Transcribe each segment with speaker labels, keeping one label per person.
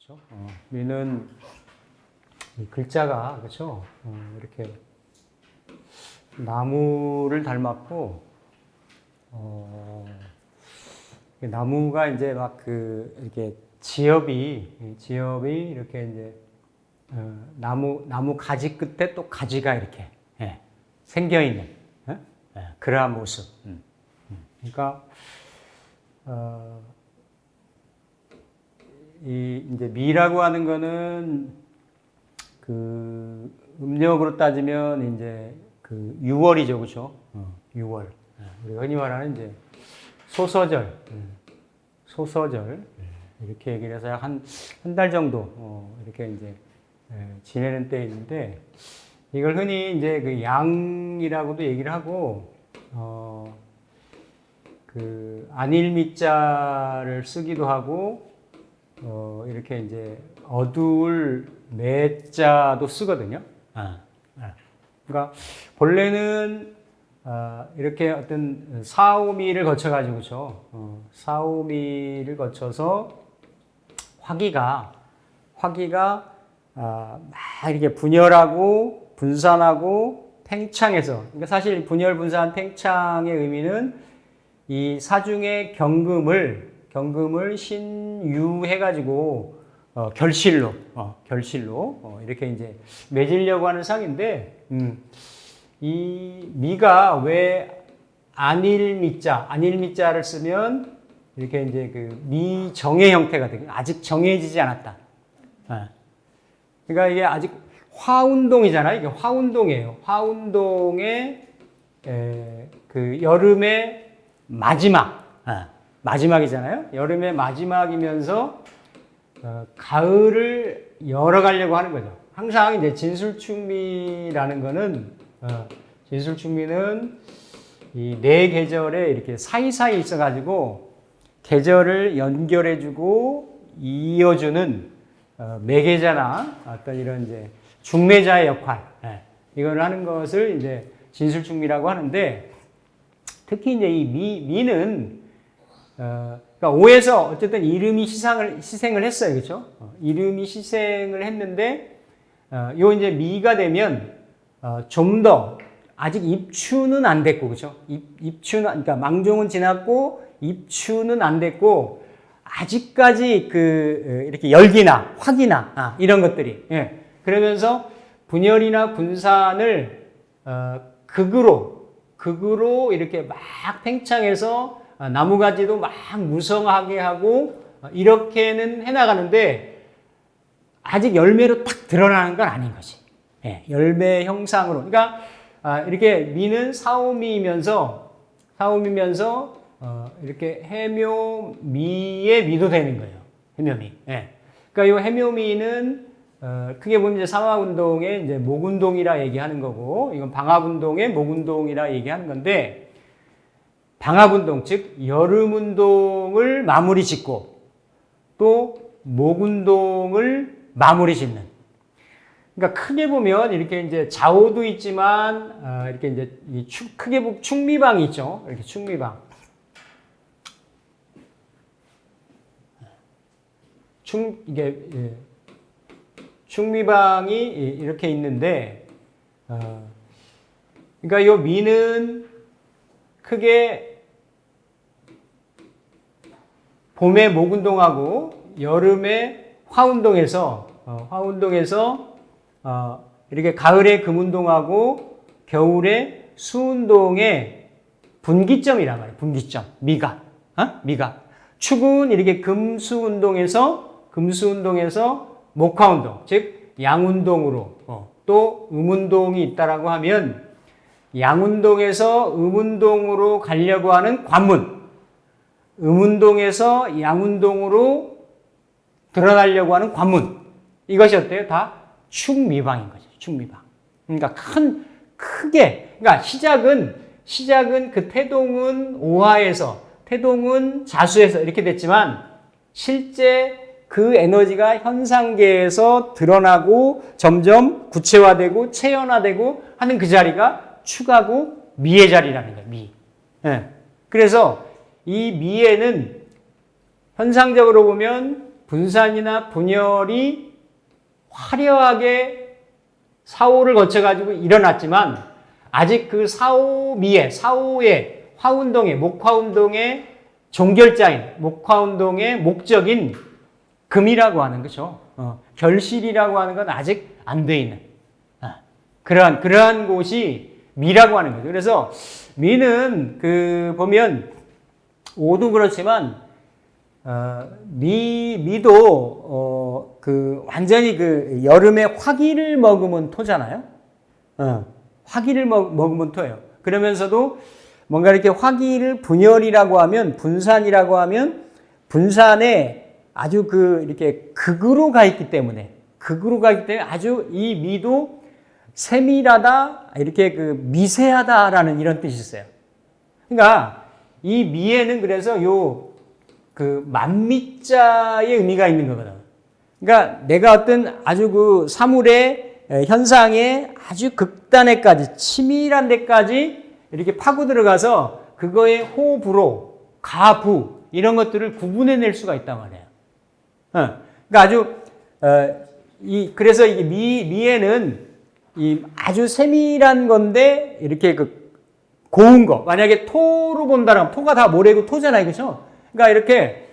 Speaker 1: 그렇죠? 미는 이 글자가 그렇죠? 이렇게 나무를 닮았고, 나무가 이제 막 이렇게 지엽이 이렇게 이제 나무 가지 끝에 또 가지가 이렇게 생겨 있는 그러한 모습. 그러니까 이 이제 미라고 하는 거는 그 음력으로 따지면 이제 그 6월이죠, 그렇죠? 6월. 우리가 흔히 말하는 이제 소서절, 이렇게 얘기를 해서 한 달 정도 이렇게 이제 지내는 때인데, 이걸 흔히 이제 그 양이라고도 얘기를 하고, 그 안일미자를 쓰기도 하고, 이렇게 이제 어두울 매자도 쓰거든요. 그러니까 본래는 이렇게 어떤 사오미를 거쳐가지고, 그렇죠? 사오미를 거쳐서 화기가 막 이렇게 분열하고 분산하고 팽창해서, 그러니까 사실 분열, 분산, 팽창의 의미는 이 사중의 경금을 신유해가지고 결실로 이렇게 이제 맺으려고 하는 상인데, 이 미가 왜 안일미자를 쓰면 이렇게 이제 그 미정의 형태가 되고, 아직 정해지지 않았다. 그러니까 이게 아직 화운동이잖아요. 이게 화운동이에요. 화운동의 그 여름의 마지막이잖아요. 여름의 마지막이면서 가을을 열어가려고 하는 거죠. 항상 이제 진술충미라는 거는 진술충미는 이 네 계절에 이렇게 사이사이 있어가지고 계절을 연결해주고 이어주는 매개자나 어떤 이런 이제 중매자의 역할, 이걸 하는 것을 이제 진술충미라고 하는데, 특히 이제 이 미는 그러니까 오에서 어쨌든 이름이 희생을 했어요, 그렇죠? 이름이 희생을 했는데, 요 이제 미가 되면 좀 더 아직 입추는 안 됐고, 그렇죠? 입추는, 그러니까 망종은 지났고 입추는 안 됐고, 아직까지 이렇게 열기나 화기나 이런 것들이, 그러면서 분열이나 분산을 극으로 이렇게 막 팽창해서 나무가지도 막 무성하게 하고 이렇게는 해나가는데, 아직 열매로 딱 드러나는 건 아닌 거지. 열매 형상으로. 그러니까 이렇게 미는 사오미면서 이렇게 해묘미의 미도 되는 거예요. 해묘미. 그러니까 이 해묘미는 크게 보면 이제 상하운동의 이제 목운동이라 얘기하는 거고, 이건 방합운동의 목운동이라 얘기하는 건데, 방합운동, 즉 여름운동을 마무리 짓고 또 목운동을 마무리 짓는. 그러니까 크게 보면 이렇게 이제 좌우도 있지만 이렇게 이제 크게 보면 충미방이 있죠. 이렇게 충미방. 이게 충미방이 이렇게 있는데, 그러니까 이 미는 크게 봄에 목운동하고 여름에 화운동에서 이렇게 가을에 금운동하고 겨울에 수운동의 분기점이란 말이에요. 분기점. 미가. 축은 이렇게 금수운동에서 목화운동, 즉 양운동으로 또 음운동이 있다라고 하면, 양운동에서 음운동으로 가려고 하는 관문, 음운동에서 양운동으로 들어가려고 하는 관문, 이것이 어때요? 다 축미방인 거죠. 축미방. 그러니까 크게, 그러니까 시작은 그 태동은 오하에서, 태동은 자수에서 이렇게 됐지만, 실제 그 에너지가 현상계에서 드러나고 점점 구체화되고 체현화되고 하는 그 자리가 축하고 미의 자리라는 거예요. 미. 예. 그래서 이 미에는 현상적으로 보면 분산이나 분열이 화려하게 사오를 거쳐가지고 일어났지만 아직 그 사오미의 사오의 화운동의 목화운동의 종결자인 목화운동의 목적인 금이라고 하는 거죠. 결실이라고 하는 건 아직 안 돼 있는 그러한 곳이 미라고 하는 거죠. 그래서 미는 보면 오도 그렇지만 미도 완전히 여름에 화기를 머금은 토잖아요. 화기를 먹으면 토예요. 그러면서도 뭔가 이렇게 화기를 분열이라고 하면 분산이라고 하면 분산에 아주 이렇게 극으로 가 있기 때문에 아주 이 미도 세밀하다 이렇게 미세하다라는 이런 뜻이 있어요. 그러니까 이 미에는 그래서 만미자의 의미가 있는 거거든. 그러니까 내가 어떤 아주 사물의 현상에 아주 극단에까지 치밀한 데까지 이렇게 파고 들어가서 그거의 호불호, 가부 이런 것들을 구분해낼 수가 있단 말이에요. 그러니까 아주 그래서 이게 미에는 이 아주 세밀한 건데 이렇게 고운 거 만약에 토로 본다면 토가 다 모래고 토잖아요, 그렇죠? 그러니까 이렇게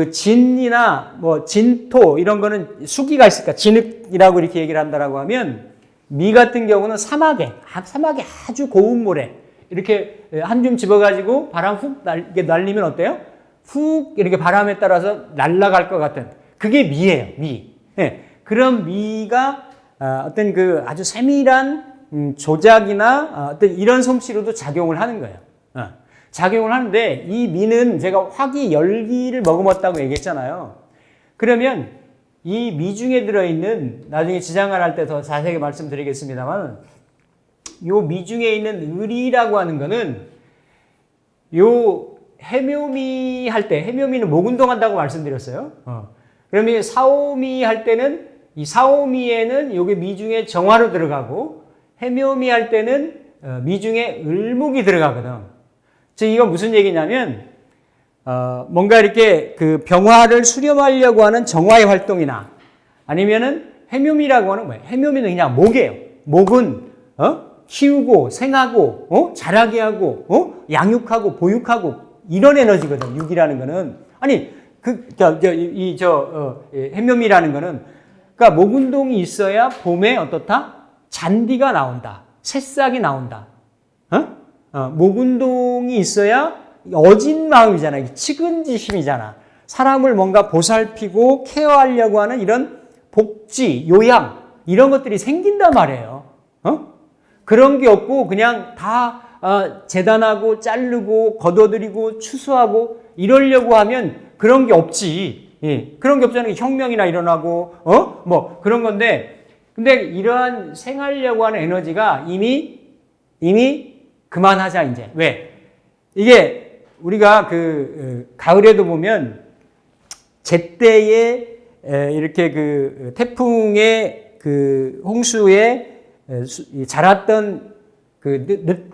Speaker 1: 진이나 진토 이런 거는 수기가 있으니까 진흙이라고 이렇게 얘기를 한다라고 하면 미 같은 경우는 사막에 아주 고운 모래 이렇게 한 줌 집어가지고 바람 훅 날리면 어때요? 훅 이렇게 바람에 따라서 날아갈 것 같은 그게 미예요, 미. 네. 그런 미가 어떤 아주 세밀한 조작이나 어떤 이런 솜씨로도 작용을 하는 거예요. 작용을 하는데 이 미는 제가 화기 열기를 머금었다고 얘기했잖아요. 그러면 이 미 중에 들어있는 나중에 지장을 할 때 더 자세하게 말씀드리겠습니다만 요 미 중에 있는 을이라고 하는 거는 요 해묘미 할 때 해묘미는 목운동한다고 말씀드렸어요. 그러면 사오미 할 때는 이 사오미에는 요게 미 중에 정화로 들어가고 해묘미 할 때는 미 중에 을목이 들어가거든. 즉 이건 무슨 얘기냐면 뭔가 이렇게 병화를 수렴하려고 하는 정화의 활동이나 아니면은 해묘미라고 하는 뭐예요? 해묘미는 그냥 목이에요. 목은 키우고 생하고 자라게 하고 양육하고 보육하고 이런 에너지거든. 육이라는 거는 아니 해묘미라는 거는 그러니까 목 운동이 있어야 봄에 어떻다? 잔디가 나온다. 새싹이 나온다. 목 운동이 있어야 어진 마음이잖아. 측은지심이잖아. 사람을 뭔가 보살피고 케어하려고 하는 이런 복지, 요양 이런 것들이 생긴단 말이에요. 그런 게 없고 그냥 다 재단하고 자르고 걷어들이고 추수하고 이러려고 하면 그런 게 없지. 예. 그런 게 없잖아요. 혁명이나 일어나고 그런 건데 근데 이러한 생하려고 하는 에너지가 이미 그만하자 이제. 왜? 이게 우리가 가을에도 보면 제때에 이렇게 태풍의 홍수에 자랐던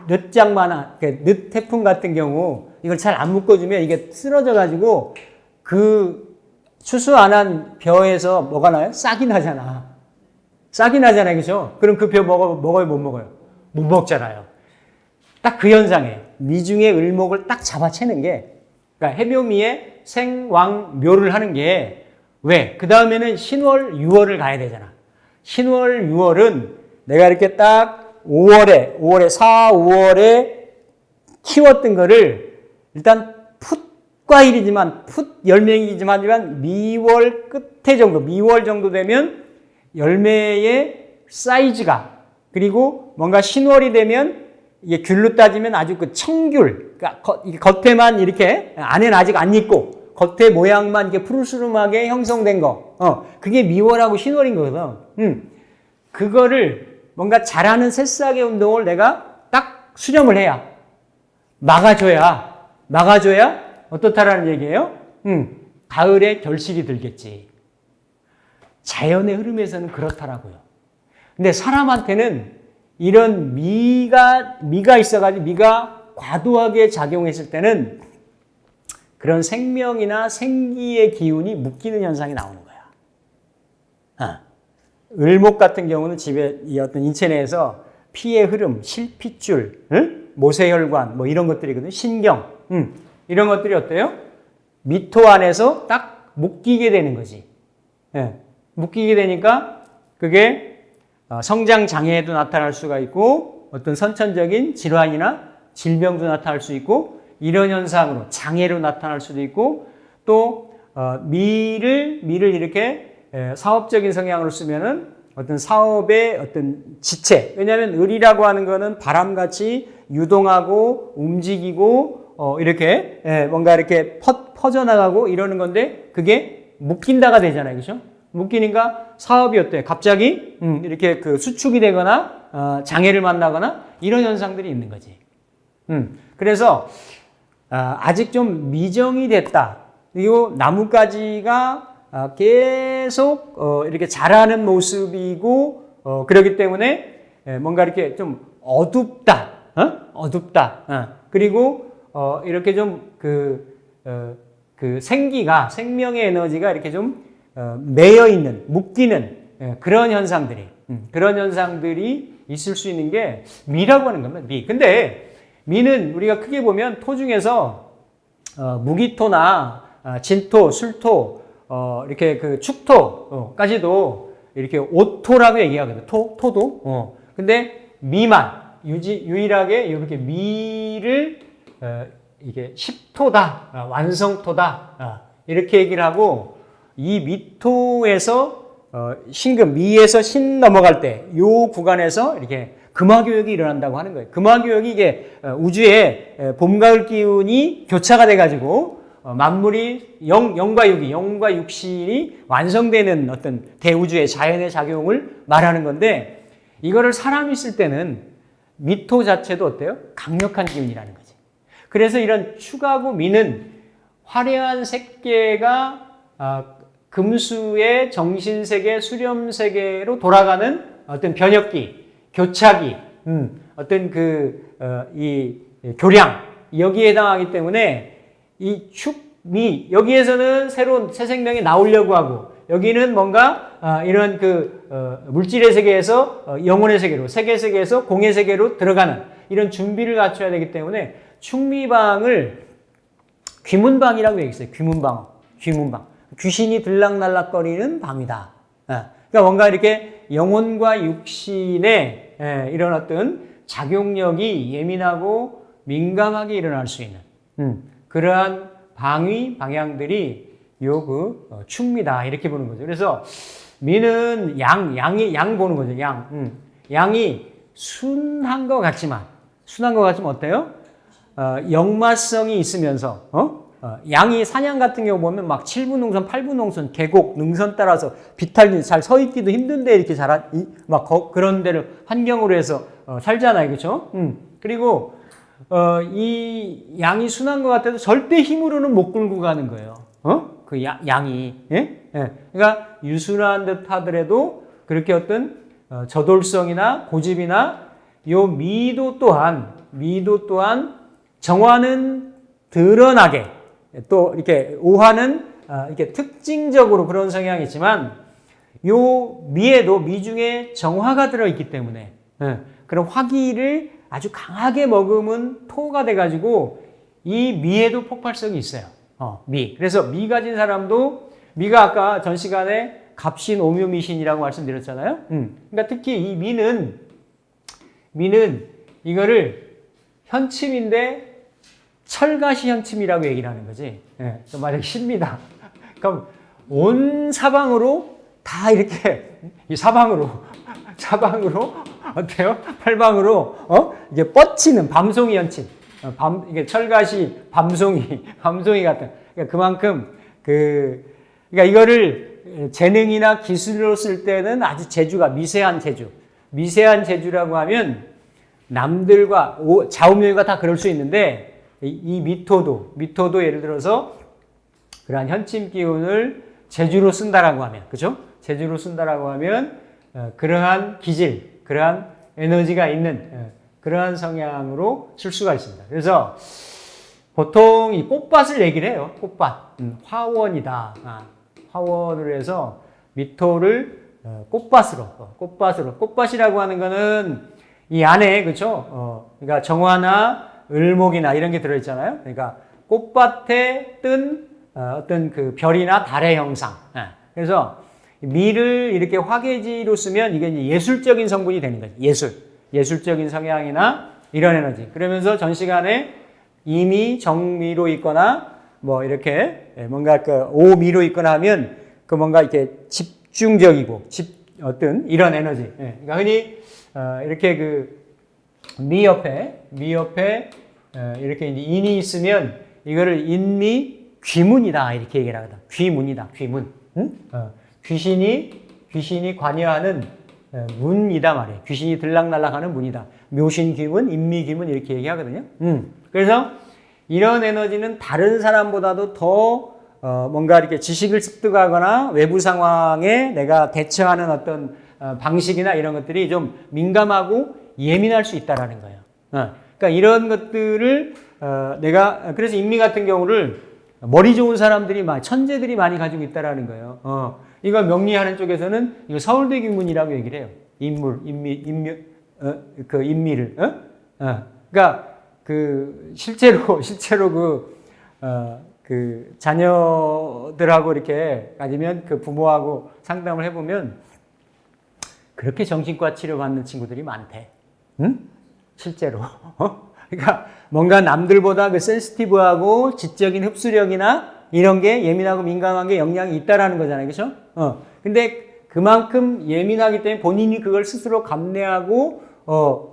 Speaker 1: 늦장마나 늦 태풍 같은 경우 이걸 잘 안 묶어주면 이게 쓰러져 가지고 추수 안 한 벼에서 뭐가 나요? 싹이 나잖아. 싹이 나잖아요, 그죠? 그럼 그 벼 먹어요, 못 먹어요? 못 먹잖아요. 딱 그 현상에 미중의 을목을 딱 잡아채는 게 그러니까 해묘미의 생왕묘를 하는 게 왜? 그 다음에는 신월, 6월을 가야 되잖아. 신월, 6월은 내가 이렇게 딱 5월에 4, 5월에 키웠던 거를 일단 풋과일이지만 풋 열매이지만 미월 끝에 정도, 미월 정도 되면 열매의 사이즈가 그리고 뭔가 신월이 되면 이게 귤로 따지면 아주 청귤, 그러니까 겉에만 이렇게 안에는 아직 안 익고 겉에 모양만 이렇게 푸르스름하게 형성된 거, 그게 미월하고 신월인 거거든. 그거를 뭔가 자라는 새싹의 운동을 내가 딱 수렴을 해야 막아줘야 어떻다라는 얘기예요? 가을에 결실이 들겠지. 자연의 흐름에서는 그렇더라고요. 근데 사람한테는 이런 미가 있어가지고 미가 과도하게 작용했을 때는 그런 생명이나 생기의 기운이 묶이는 현상이 나오는 거야. 을목 같은 경우는 집에 이 어떤 인체 내에서 피의 흐름, 실핏줄, 모세혈관 뭐 이런 것들이거든요. 신경, 이런 것들이 어때요? 미토 안에서 딱 묶이게 되는 거지. 묶이게 되니까 그게 성장 장애에도 나타날 수가 있고 어떤 선천적인 질환이나 질병도 나타날 수 있고 이런 현상으로 장애로 나타날 수도 있고 또 미를 이렇게 사업적인 성향으로 쓰면은 어떤 사업의 어떤 지체. 왜냐하면 을이라고 하는 거는 바람같이 유동하고 움직이고 이렇게 뭔가 이렇게 퍼져나가고 이러는 건데 그게 묶인다가 되잖아요. 그렇죠? 묶이니까 사업이 어때? 갑자기 이렇게 그 수축이 되거나 장애를 만나거나 이런 현상들이 있는 거지. 그래서 아직 좀 미정이 됐다. 그리고 나뭇가지가 계속 이렇게 자라는 모습이고 그렇기 때문에 뭔가 이렇게 좀 어둡다. 어둡다. 그리고 이렇게 좀 그 생명의 에너지가 이렇게 좀 매여 있는, 묶이는 그런 현상들이 있을 수 있는 게 미라고 하는 겁니다. 미. 근데 미는 우리가 크게 보면 토 중에서 무기토나 진토, 술토, 이렇게 그 축토까지도 이렇게 오토라고 얘기하거든요. 토도. 근데 미만 유일하게 이렇게 미를 이게 십토다, 완성토다 이렇게 얘기를 하고 이 미토에서 신금 미에서 신 넘어갈 때 요 구간에서 이렇게 금화교역이 일어난다고 하는 거예요. 금화교역이 이게 우주의 봄, 가을 기운이 교차가 돼가지고 만물이 영과 육신이 완성되는 어떤 대우주의 자연의 작용을 말하는 건데 이거를 사람이 쓸 때는 미토 자체도 어때요? 강력한 기운이라는 거지. 그래서 이런 축하고 미는 화려한 색계가 금수의 정신세계, 수렴세계로 돌아가는 어떤 변혁기, 교차기, 어떤 이 교량, 여기에 해당하기 때문에 이 축, 미, 여기에서는 새로운 새 생명이 나오려고 하고, 여기는 뭔가, 이런 물질의 세계에서 영혼의 세계로, 세계 세계에서 공의 세계로 들어가는 이런 준비를 갖춰야 되기 때문에 축미방을 귀문방이라고 얘기했어요. 귀문방. 귀신이 들락날락거리는 방이다. 그러니까 뭔가 이렇게 영혼과 육신의 이런 어떤 작용력이 예민하고 민감하게 일어날 수 있는 그러한 방향들이 축미다 이렇게 보는 거죠. 그래서 미는 양 보는 거죠. 양이 순한 것 같지만 어때요? 역마성이 있으면서 양이 사냥 같은 경우 보면 막 7분 농선, 8분 농선, 계곡, 능선 따라서 비탈 잘 서 있기도 힘든데 이렇게 그런 데를 환경으로 해서 살잖아요. 그렇죠? 그리고 이 양이 순한 것 같아도 절대 힘으로는 못 끌고 가는 거예요. 그 양이. 예? 그러니까 유순한 듯 하더라도 그렇게 어떤 저돌성이나 고집이나 요 미도 또한 정화는 드러나게 또 이렇게 오화는 이렇게 특징적으로 그런 성향이 있지만 요 미 중에 정화가 들어있기 때문에 그런 화기를 아주 강하게 머금은 토가 돼가지고 이 미에도 폭발성이 있어요. 그래서 미 가진 사람도 미가 아까 전 시간에 갑신, 오묘미신이라고 말씀드렸잖아요. 그러니까 특히 이 미는 이거를 현침인데 철가시 현침이라고 얘기를 하는 거지. 만약에 신미다. 그럼 온 사방으로 다 이렇게 이 사방으로 어때요? 팔방으로 이게 뻗치는 밤송이 현침. 이게 철가시 밤송이 같은. 그러니까 그만큼 그러니까 이거를 재능이나 기술로 쓸 때는 아주 재주가 미세한 재주라고 하면 남들과 좌우명과 다 그럴 수 있는데 이 미토도 예를 들어서 그러한 현침 기운을 재주로 쓴다라고 하면 그죠? 재주로 쓴다라고 하면 그러한 기질, 그러한 에너지가 있는 그러한 성향으로 쓸 수가 있습니다. 그래서 보통 이 꽃밭을 얘기를 해요. 꽃밭. 화원이다. 화원을 해서 미토를 꽃밭으로. 꽃밭이라고 하는 거는 이 안에, 그쵸? 그러니까 정화나 을목이나 이런 게 들어있잖아요. 그러니까 꽃밭에 뜬 어떤 그 별이나 달의 형상. 그래서 미를 이렇게 화계지로 쓰면 이게 이제 예술적인 성분이 되는 거죠. 예술적인 성향이나 이런 에너지. 그러면서 전 시간에 이미 정미로 있거나 뭐 이렇게 뭔가 그 오미로 있거나 하면 그 뭔가 이렇게 집중적이고 어떤 이런 에너지. 그러니까 흔히 이렇게 그 미 옆에 이렇게 이제 인이 있으면 이거를 인미 귀문이다 이렇게 얘기를 하거든. 귀문이다. 귀문. 귀신이 관여하는 문이다 말이에요. 귀신이 들락날락하는 문이다. 묘신귀문, 인미귀문 이렇게 얘기하거든요. 그래서 이런 에너지는 다른 사람보다도 더 뭔가 이렇게 지식을 습득하거나 외부 상황에 내가 대처하는 어떤 방식이나 이런 것들이 좀 민감하고 예민할 수 있다라는 거예요. 그러니까 이런 것들을 내가 그래서 인미 같은 경우를 머리 좋은 사람들이 천재들이 많이 가지고 있다라는 거예요. 이거 명리하는 쪽에서는 이거 서울대 귀문이라고 얘기를 해요. 인미를. 그러니까 그 실제로 그 자녀들하고 이렇게 가지면 그 부모하고 상담을 해보면 그렇게 정신과 치료받는 친구들이 많대. 실제로. 그러니까 뭔가 남들보다 그 센시티브하고 지적인 흡수력이나 이런 게 예민하고 민감한 게 영향이 있다라는 거잖아요. 그렇죠? 근데 그만큼 예민하기 때문에 본인이 그걸 스스로 감내하고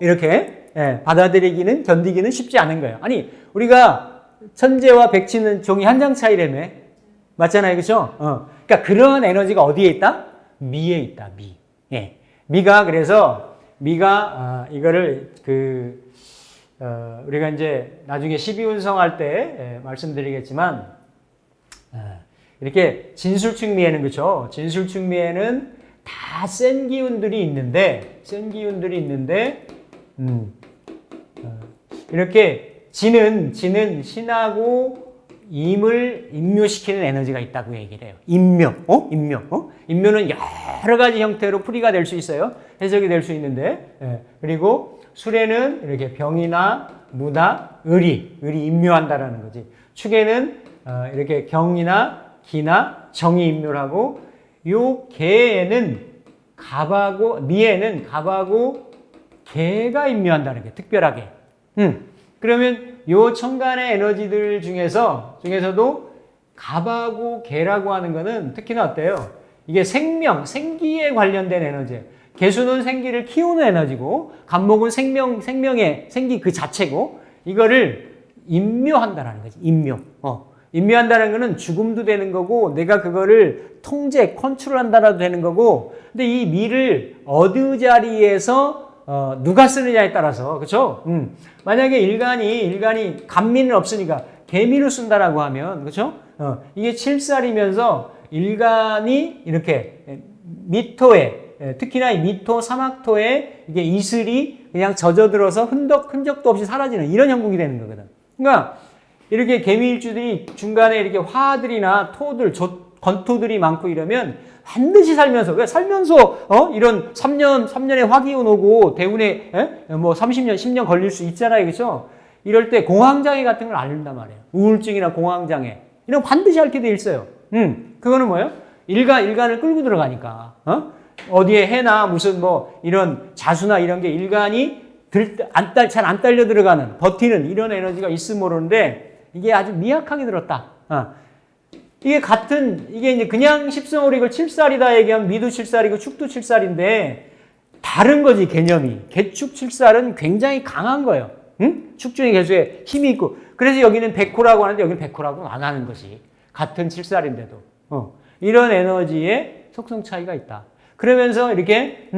Speaker 1: 이렇게 받아들이기는 견디기는 쉽지 않은 거예요. 아니, 우리가 천재와 백치는 종이 한 장 차이라며. 맞잖아요. 그렇죠? 그러니까 그런 에너지가 어디에 있다? 미에 있다. 미. 미가 그래서 이거를 우리가 이제 나중에 12운성 할 때 말씀드리겠지만 이렇게 진술충미에는 그렇죠. 진술충미에는 다 센 기운들이 있는데 이렇게 진은 신하고 임을 임묘시키는 에너지가 있다고 얘기를 해요. 임묘. 임묘는 여러 가지 형태로 풀이가 될 수 있어요. 해석이 될 수 있는데, 그리고 술에는 이렇게 병이나 무나 을이 임묘한다라는 거지. 축에는 이렇게 경이나 기나 정이 임묘를 하고, 요 개에는 미에는 갑하고 개가 임묘한다는 게 특별하게. 그러면 요 천간의 에너지들 중에서도 갑하고 개라고 하는 거는 특히나 어때요? 이게 생기에 관련된 에너지예요. 개수는 생기를 키우는 에너지고, 갑목은 생명의 생기 그 자체고, 이거를 임묘한다라는 거지. 임묘한다는 거는 죽음도 되는 거고, 내가 그거를 컨트롤한다라도 되는 거고, 근데 이 미를 어느 자리에서 누가 쓰느냐에 따라서, 그쵸? 만약에 일간이 간미는 없으니까 개미를 쓴다라고 하면, 그쵸? 이게 7살이면서 일간이 이렇게 미토에, 특히나 이 미토 사막토에 이게 이슬이 그냥 젖어들어서 흔적도 없이 사라지는 이런 형국이 되는 거거든. 그러니까 이렇게 개미일주들이 중간에 이렇게 화들이나 토들, 건토들이 많고 이러면 반드시 살면서 이런 3년에 화기운 오고 대운에 뭐 30년, 10년 걸릴 수 있잖아요. 그렇죠? 이럴 때 공황장애 같은 걸 앓는단 말이에요. 우울증이나 공황장애. 이런 거 반드시 앓게 돼 있어요. 그거는 뭐예요? 일간을 끌고 들어가니까. 어디에 해나 무슨 뭐 이런 자수나 이런 게 일간이 잘 안 딸려 들어가는, 버티는 이런 에너지가 있으면 모르는데 이게 아주 미약하게 들었다. 이게 이제 그냥 십성으로 이걸 7살이다 얘기하면 미도 7살이고 축도 7살인데 다른 거지, 개념이. 개축 7살은 굉장히 강한 거예요. 축중의 개수에 힘이 있고. 그래서 여기는 백호라고 하는데 여기는 백호라고 안 하는 것이. 같은 7살인데도. 이런 에너지의 속성 차이가 있다. 그러면서 이렇게,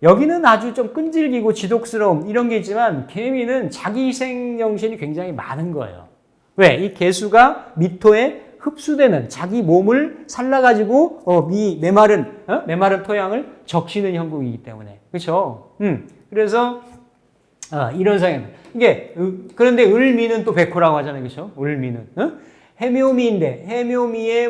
Speaker 1: 여기는 아주 좀 끈질기고 지독스러움 이런 게 있지만 개미는 자기 희생 정신이 굉장히 많은 거예요. 왜? 이 개수가 미토에 흡수되는 자기 몸을 살라가지고 메마른 토양을 적시는 형국이기 때문에 그렇죠. 그래서 이런 성향. 이게 그런데 을미는 또 백호라고 하잖아요, 그렇죠? 을미는 해묘미인데 해묘미의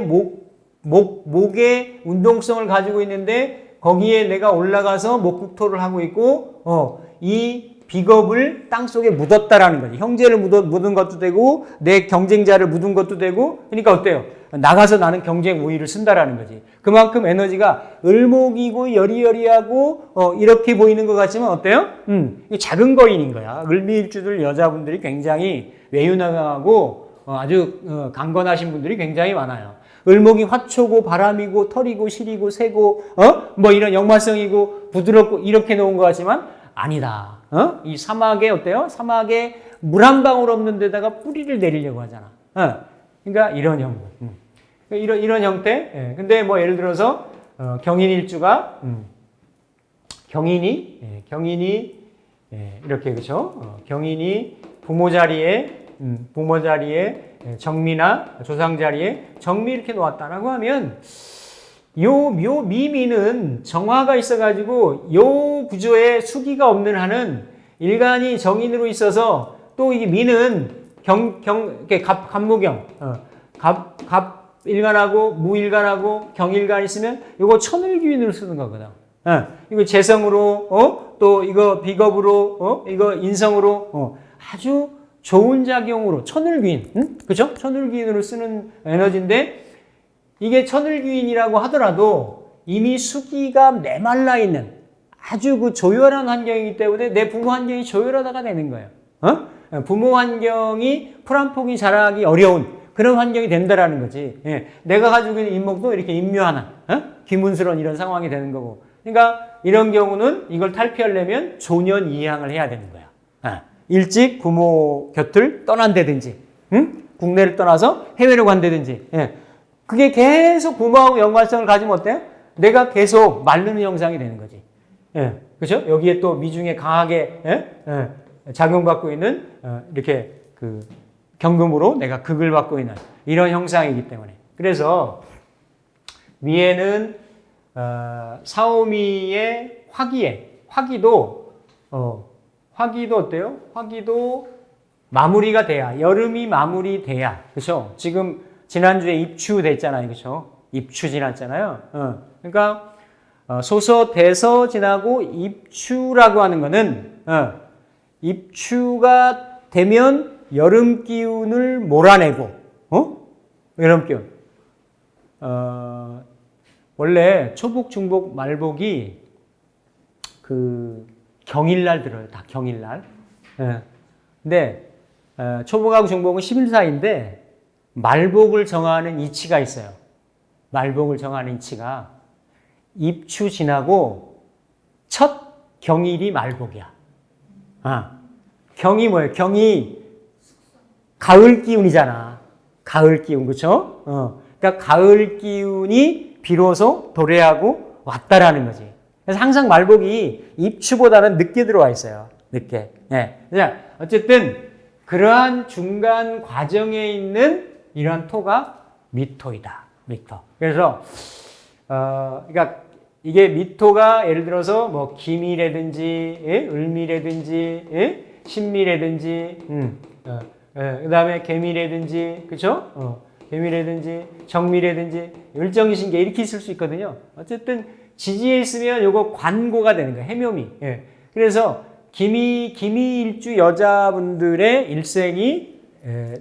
Speaker 1: 목의 운동성을 가지고 있는데 거기에 내가 올라가서 목국토를 하고 있고 이 비겁을 땅 속에 묻었다라는 거지. 형제를 묻은 것도 되고 내 경쟁자를 묻은 것도 되고 그러니까 어때요? 나가서 나는 경쟁 우위를 쓴다라는 거지. 그만큼 에너지가 을목이고 여리여리하고 이렇게 보이는 것 같지만 어때요? 작은 거인인 거야. 을미일주들 여자분들이 굉장히 외유나강하고 아주 강건하신 분들이 굉장히 많아요. 을목이 화초고 바람이고 털이고 실이고 새고 뭐 이런 역마성이고 부드럽고 이렇게 놓은 것 같지만 아니다. 이 사막에 어때요? 사막에 물 한 방울 없는 데다가 뿌리를 내리려고 하잖아. 그러니까 이런 형국. 이런 형태. 예. 근데 뭐 예를 들어서 경인일주가 경인이 이렇게 그렇죠? 경인이 부모 자리에 정미나 조상 자리에 정미 이렇게 놓았다라고 하면 요 미미는 정화가 있어가지고 요 구조에 수기가 없는 한은 일간이 정인으로 있어서 또 이게 미는 갑무경 갑일간하고 무일간하고 경일간 있으면 요거 천을귀인으로 쓰는 거거든. 이거 재성으로 또 이거 비겁으로 이거 인성으로 아주 좋은 작용으로 천을귀인, 그죠? 천을귀인으로 쓰는 에너지인데 이게 천을귀인이라고 하더라도 이미 수기가 메말라 있는 아주 그 조열한 환경이기 때문에 내 부모 환경이 조열하다가 되는 거예요. 부모 환경이 풀 한 폭이 자라기 어려운 그런 환경이 된다라는 거지. 예. 내가 가지고 있는 인목도 이렇게 인묘하나, 귀문스러운 이런 상황이 되는 거고. 그러니까 이런 경우는 이걸 탈피하려면 조년 이양을 해야 되는 거야. 일찍 부모 곁을 떠난다든지, 국내를 떠나서 해외로 간다든지. 예. 그게 계속 부모하고 연관성을 가지면 어때요? 내가 계속 마르는 형상이 되는 거지. 예. 그죠? 여기에 또 미중에 강하게 작용받고 있는 이렇게 그 경금으로 내가 극을 받고 있는 이런 형상이기 때문에. 그래서 위에는 사오미의 화기도 어때요? 화기도 마무리가 돼야, 여름이 마무리돼야, 그렇죠? 지금 지난주에 입추 됐잖아요, 그렇죠? 입추 지났잖아요. 그러니까 소서 대서 지나고 입추라고 하는 거는 입추가 되면 여름 기운을 몰아내고, 여름 기운. 원래 초복, 중복, 말복이 그 경일날 들어요. 다 경일날. 근데 초복하고 중복은 10일 사이인데 말복을 정하는 이치가 있어요. 말복을 정하는 이치가 입추 지나고 첫 경일이 말복이야. 경이 뭐예요? 경이 가을 기운이잖아. 가을 기운, 그렇죠? 그러니까 가을 기운이 비로소 도래하고 왔다라는 거지. 그래서 항상 말복이 입추보다는 늦게 들어와 있어요. 늦게. 네. 어쨌든 그러한 중간 과정에 있는 이러한 토가 미토이다. 미토. 그래서 그러니까 이게 미토가 예를 들어서 뭐 기미라든지 을미라든지 신미라든지 그다음에 개미라든지 그렇죠? 개미라든지 정미라든지 을정신계 이렇게 있을 수 있거든요. 어쨌든 지지에 있으면 요거 관고가 되는 거예요. 해묘미. 예. 그래서 기미일주 여자분들의 일생이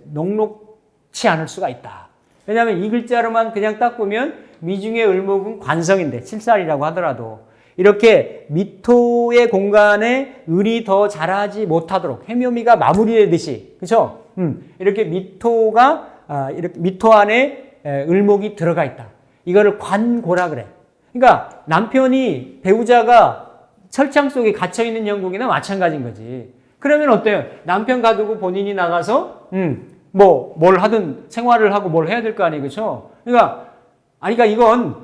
Speaker 1: 녹록치 않을 수가 있다. 왜냐하면 이 글자로만 그냥 딱 보면 미중의 을목은 관성인데 7살이라고 하더라도 이렇게 미토의 공간에 을이 더 자라지 못하도록 해묘미가 마무리되듯이 그렇죠? 이렇게 미토가 이렇게 미토 안에 을목이 들어가 있다. 이거를 관고라 그래. 그러니까 남편이 배우자가 철창 속에 갇혀 있는 형국이나 마찬가지인 거지. 그러면 어때요? 남편 가두고 본인이 나가서 뭘 하든 생활을 하고 뭘 해야 될 거 아니에요, 그렇죠? 그러니까 이건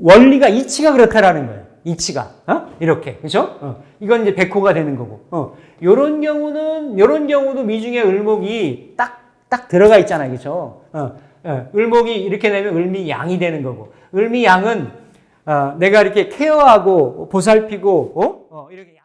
Speaker 1: 원리가 이치가 그렇다라는 거예요. 이치가 이렇게 그렇죠? 이건 이제 백호가 되는 거고. 요런 경우도 미중의 을목이 딱 들어가 있잖아요, 그렇죠? 을목이 이렇게 되면 을미양이 되는 거고, 을미양은 내가 이렇게 케어하고 보살피고 이렇게